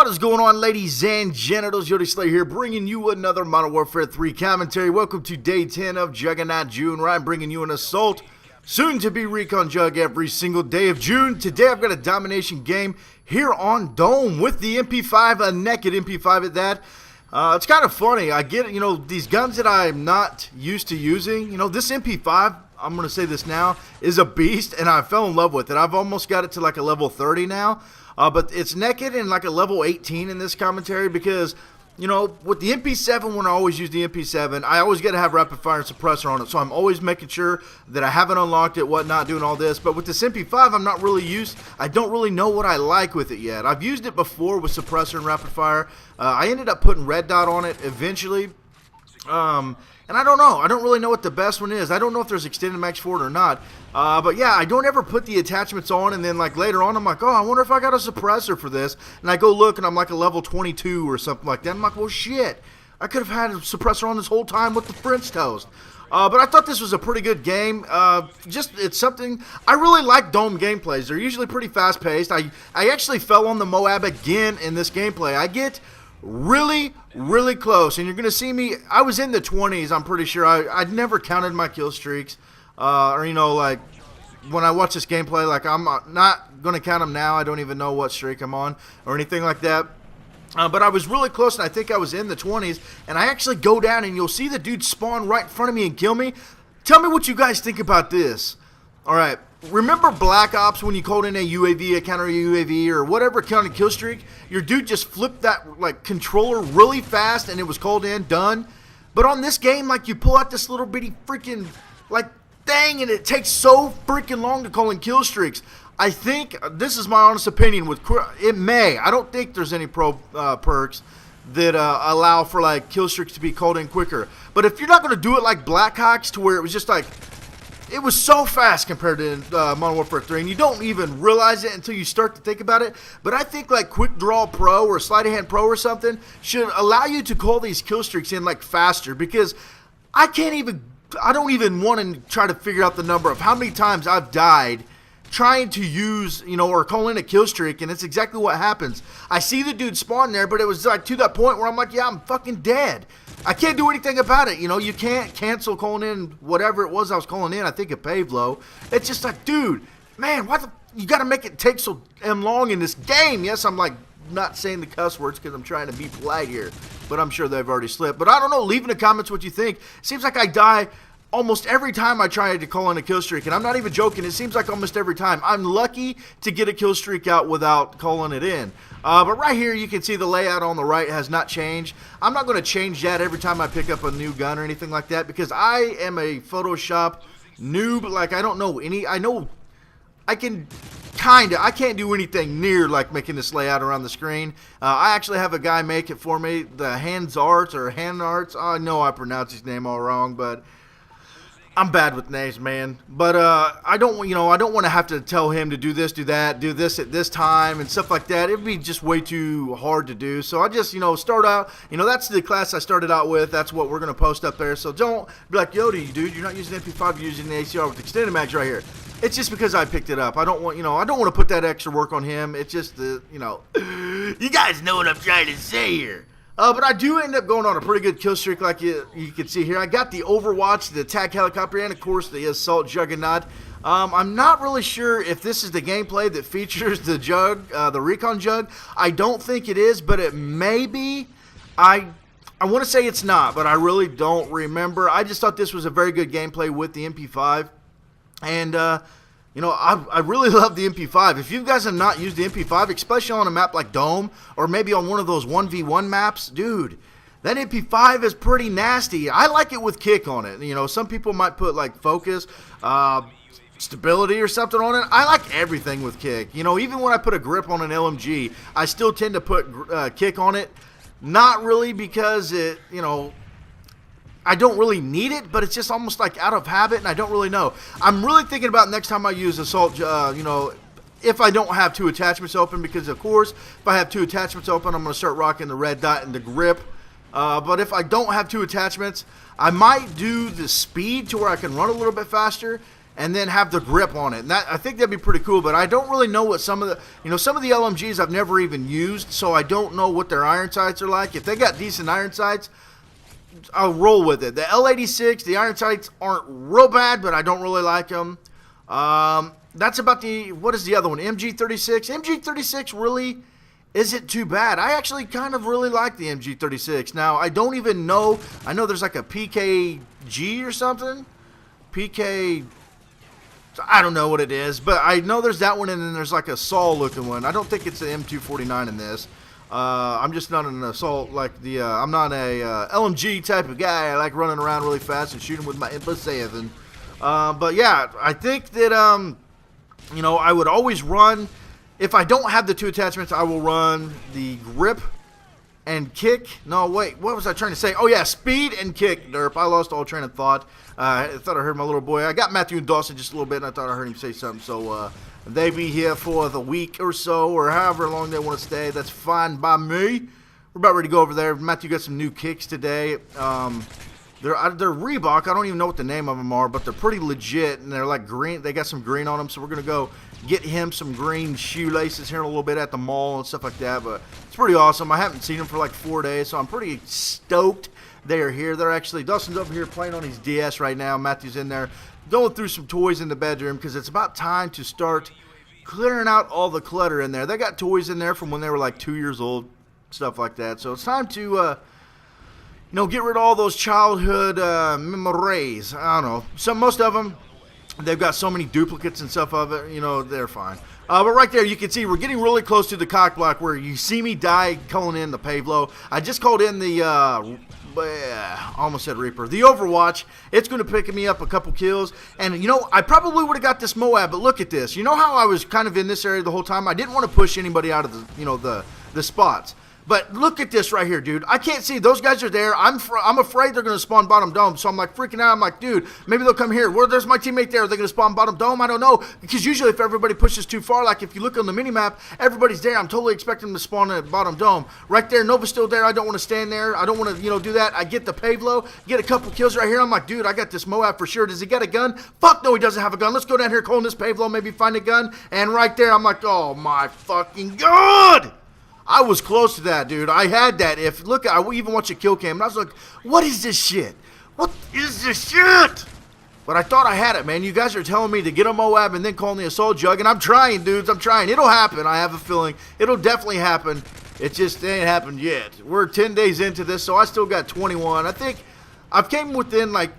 What is going on, ladies and genitals? YOTESLAYA here, bringing you another Modern Warfare 3 commentary. Welcome to day 10 of Juggernaut June, where I'm bringing you an assault, soon to be recon jug every single day of June. Today I've got a domination game here on Dome with the MP5, a naked MP5 at that. It's kind of funny. I get, these guns that I'm not used to using. This MP5, I'm going to say this now, is a beast, and I fell in love with it. I've almost got it to like a level 30 now. But it's naked and like a level 18 in this commentary because, with the MP7, when I always use the MP7, I always got to have rapid fire and suppressor on it. So I'm always making sure that I haven't unlocked it, whatnot, doing all this. But with this MP5, I'm not really used. I don't really know what I like with it yet. I've used it before with suppressor and rapid fire. I ended up putting red dot on it eventually. And I don't know. I don't really know what the best one is. I don't know if there's extended max for it or not. But yeah, I don't ever put the attachments on, and then like later on I'm like, oh, I wonder if I got a suppressor for this. And I go look and I'm like a level 22 or something like that. I'm like, well shit, I could have had a suppressor on this whole time with the French toast. But I thought this was a pretty good game. It's something, I really like Dome gameplays. They're usually pretty fast paced. I actually fell on the Moab again in this gameplay. I get really close, and you're gonna see me. I was in the 20s. I'm pretty sure. I'd never counted my kill streaks, or like when I watch this gameplay, like I'm not gonna count them now. I don't even know what streak I'm on or anything like that. But I was really close, and I think I was in the 20s. And I actually go down, and you'll see the dude spawn right in front of me and kill me. Tell me what you guys think about this. All right. Remember Black Ops when you called in a UAV, a counter UAV, or whatever counter kill streak? Your dude just flipped that like controller really fast and it was called in, done. But on this game, like you pull out this little bitty freaking like thing and it takes so freaking long to call in kill streaks. I think, this is my honest opinion, it may. I don't think there's any pro perks that allow for like kill streaks to be called in quicker. But if you're not going to do it like Black Ops to where it was just like, it was so fast compared to Modern Warfare 3, and you don't even realize it until you start to think about it. But I think like Quick Draw Pro or Sleight of Hand Pro or something should allow you to call these kill streaks in like faster, because I don't even want to try to figure out the number of how many times I've died trying to use, or call in a kill streak, and it's exactly what happens. I see the dude spawn there, but it was like to that point where I'm like, yeah, I'm fucking dead. I can't do anything about it. You can't cancel calling in whatever it was I was calling in. I think it paved low. It's just like, dude, man, you got to make it take so damn long in this game. Yes, I'm like not saying the cuss words because I'm trying to be polite here, but I'm sure they've already slipped. But I don't know. Leave in the comments what you think. It seems like I die almost every time I try to call in a kill streak, and I'm not even joking. It seems like almost every time. I'm lucky to get a kill streak out without calling it in. But right here, you can see the layout on the right has not changed. I'm not going to change that every time I pick up a new gun or anything like that, because I am a Photoshop noob. Like, I don't know any. I know I can I can't do anything near like making this layout around the screen. I actually have a guy make it for me. The Hand Arts. I know I pronounced his name all wrong, but I'm bad with names, man. But I don't want to have to tell him to do this, do that, do this at this time and stuff like that. It'd be just way too hard to do. So I just, start out, that's the class I started out with. That's what we're going to post up there. So don't be like, yo, dude, you're not using MP5, you're using the ACR with extended mags right here. It's just because I picked it up. I don't want, I don't want to put that extra work on him. It's just the, you guys know what I'm trying to say here. But I do end up going on a pretty good kill streak, like you can see here. I got the Overwatch, the attack helicopter, and of course the assault juggernaut. I'm not really sure if this is the gameplay that features the jug, the recon jug. I don't think it is, but it may be. I want to say it's not, but I really don't remember. I just thought this was a very good gameplay with the MP5, and I really love the MP5. If you guys have not used the MP5, especially on a map like Dome, or maybe on one of those 1v1 maps, dude, that MP5 is pretty nasty. I like it with kick on it. Some people might put like focus, stability or something on it. I like everything with kick. Even when I put a grip on an LMG, I still tend to put kick on it. Not really because it, I don't really need it, but it's just almost like out of habit, and I don't really know. I'm really thinking about next time I use assault, if I don't have two attachments open, because of course, if I have two attachments open, I'm going to start rocking the red dot and the grip. But if I don't have two attachments, I might do the speed to where I can run a little bit faster, and then have the grip on it. And that, I think that'd be pretty cool, but I don't really know what some of the, some of the LMGs I've never even used, so I don't know what their iron sights are like. If they got decent iron sights, I'll roll with it. The L86, the iron sights aren't real bad, but I don't really like them. That's about what is the other one? MG36. MG36 really isn't too bad. I actually kind of really like the MG36. Now, I don't even know. I know there's like a PKG or something. PK, I don't know what it is, but I know there's that one, and then there's like a Saw looking one. I don't think it's the M249 in this. I'm just not an assault like the, I'm not a LMG type of guy. I like running around really fast and shooting with my MP5. But yeah, I think that, I would always run, if I don't have the 2 attachments, I will run the grip and kick. No, wait, what was I trying to say? Oh yeah, speed and kick, derp. I lost all train of thought. I thought I heard my little boy. I got Matthew and Dawson just a little bit, and I thought I heard him say something. So they be here for the week or so, or however long they want to stay. That's fine by me. We're about ready to go over there. Matthew got some new kicks today. They're Reebok. I don't even know what the name of them are, but they're pretty legit, and they're like green. They got some green on them, so we're going to go get him some green shoelaces here in a little bit at the mall and stuff like that, but it's pretty awesome. I haven't seen them for like 4 days, so I'm pretty stoked they are here. They're actually, Dustin's over here playing on his DS right now. Matthew's in there going through some toys in the bedroom because it's about time to start clearing out all the clutter in there. They got toys in there from when they were like 2 years old, stuff like that, so it's time to get rid of all those childhood memories. I don't know. Most of them, they've got so many duplicates and stuff of it, they're fine. But right there, you can see we're getting really close to the cock block where you see me die calling in the Pavlo. I just called in the, almost said Reaper, the Overwatch. It's going to pick me up a couple kills. And, I probably would have got this Moab, but look at this. You know how I was kind of in this area the whole time? I didn't want to push anybody out of the spots. But look at this right here, dude. I can't see. Those guys are there. I'm afraid they're going to spawn bottom dome. So I'm like freaking out. I'm like, dude, maybe they'll come here. Well, there's my teammate there. Are they going to spawn bottom dome? I don't know. Because usually if everybody pushes too far, like if you look on the minimap, everybody's there. I'm totally expecting them to spawn at bottom dome. Right there, Nova's still there. I don't want to stand there. I don't want to, do that. I get the Pavlo, get a couple kills right here. I'm like, dude, I got this Moab for sure. Does he got a gun? Fuck no, he doesn't have a gun. Let's go down here, calling this Pavlo, maybe find a gun. And right there, I'm like, oh my fucking God. I was close to that, dude. I had that. I even watched a kill cam, and I was like, what is this shit? What is this shit? But I thought I had it, man. You guys are telling me to get a Moab and then call the assault jug, and I'm trying, dudes. I'm trying. It'll happen. I have a feeling. It'll definitely happen. It just ain't happened yet. We're 10 days into this, so I still got 21. I think I've came within like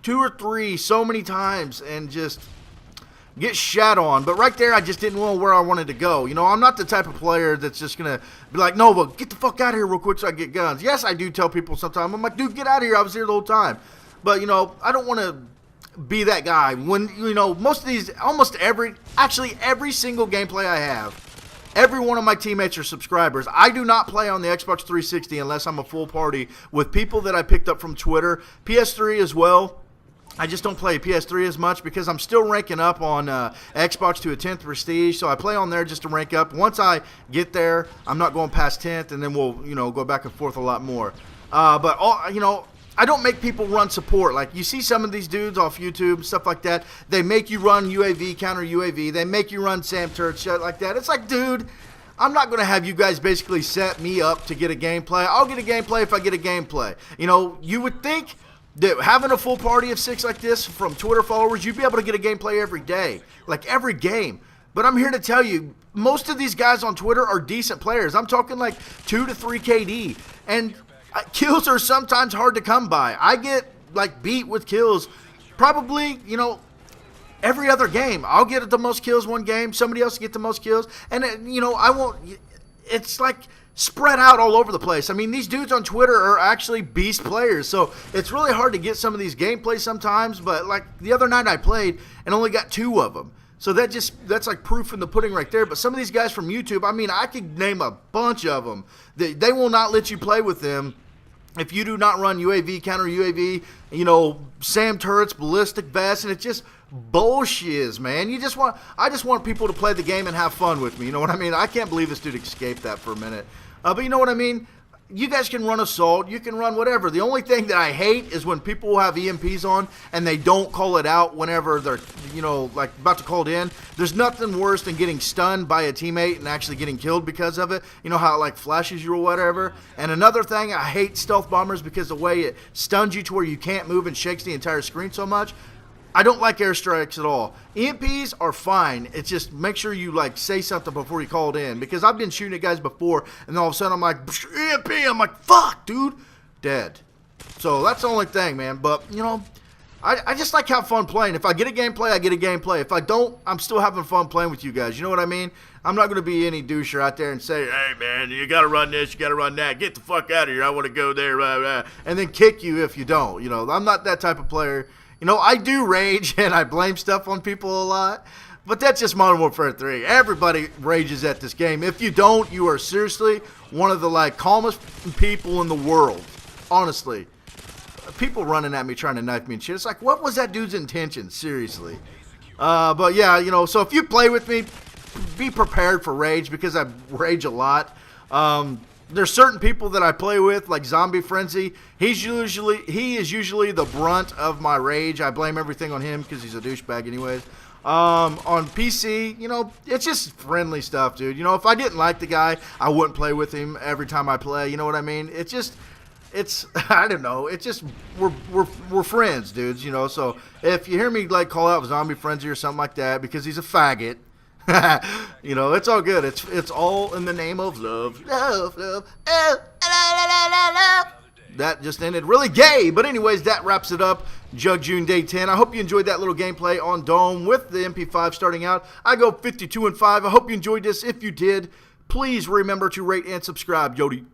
2 or 3 so many times and just get shat on, but right there I just didn't know where I wanted to go. I'm not the type of player that's just gonna be like, Nova, get the fuck out of here real quick so I get guns. Yes, I do tell people sometimes. I'm like, dude, get out of here. I was here the whole time. But I don't want to be that guy when most of these, every single gameplay I have, every one of my teammates are subscribers. I do not play on the Xbox 360 unless I'm a full party with people that I picked up from Twitter, PS3 as well. I just don't play PS3 as much because I'm still ranking up on Xbox to a 10th prestige, so I play on there just to rank up. Once I get there, I'm not going past 10th, and then we'll, go back and forth a lot more. But I don't make people run support. Like, you see some of these dudes off YouTube and stuff like that, they make you run UAV, counter UAV, they make you run SAM turret, shit like that. It's like, dude, I'm not going to have you guys basically set me up to get a gameplay. I'll get a gameplay if I get a gameplay. You would think that having a full party of 6 like this from Twitter followers, you'd be able to get a gameplay every day, like every game. But I'm here to tell you, most of these guys on Twitter are decent players. I'm talking like 2 to 3 KD, and kills are sometimes hard to come by. I get like beat with kills probably, every other game. I'll get the most kills one game, somebody else get the most kills, and I won't. It's like spread out all over the place. I mean, these dudes on Twitter are actually beast players, so it's really hard to get some of these gameplays sometimes, but like the other night I played and only got 2 of them. So that's like proof in the pudding right there. But some of these guys from YouTube, I mean, I could name a bunch of them. They will not let you play with them if you do not run UAV, counter UAV, SAM turrets, ballistic vests, and it's just bullshit, man. I just want people to play the game and have fun with me. You know what I mean? I can't believe this dude escaped that for a minute. But you know what I mean? you guys can run assault, you can run whatever. The only thing that I hate is when people have EMPs on and they don't call it out whenever they're, like about to call it in. There's nothing worse than getting stunned by a teammate and actually getting killed because of it. You know how it like flashes you or whatever. And another thing, I hate stealth bombers because the way it stuns you to where you can't move and shakes the entire screen so much. I don't like airstrikes at all. EMPs are fine. It's just make sure you like say something before you call it in. Because I've been shooting at guys before, and then all of a sudden I'm like, EMP. I'm like, fuck, dude, dead. So that's the only thing, man. But I just like having fun playing. If I get a gameplay, I get a gameplay. If I don't, I'm still having fun playing with you guys. You know what I mean? I'm not going to be any doucher out there and say, hey, man, you got to run this, you got to run that. Get the fuck out of here. I want to go there, blah, blah, and then kick you if you don't. I'm not that type of player. I do rage and I blame stuff on people a lot, but that's just Modern Warfare 3. Everybody rages at this game. If you don't, you are seriously one of the calmest people in the world. Honestly. People running at me trying to knife me and shit. It's like, what was that dude's intention? Seriously. But yeah, so if you play with me, be prepared for rage because I rage a lot. There's certain people that I play with, like Zombie Frenzy. He is usually the brunt of my rage. I blame everything on him because he's a douchebag anyways. On PC, it's just friendly stuff, dude. If I didn't like the guy, I wouldn't play with him every time I play. You know what I mean? It's I don't know. It's just we're friends, dudes. So if you hear me call out Zombie Frenzy or something like that because he's a faggot. It's all good. It's all in the name of love. Love. That just ended really gay. But anyways, that wraps it up. Jug June Day 10. I hope you enjoyed that little gameplay on Dome with the MP5 starting out. I go 52-5. I hope you enjoyed this. If you did, please remember to rate and subscribe. Yodi.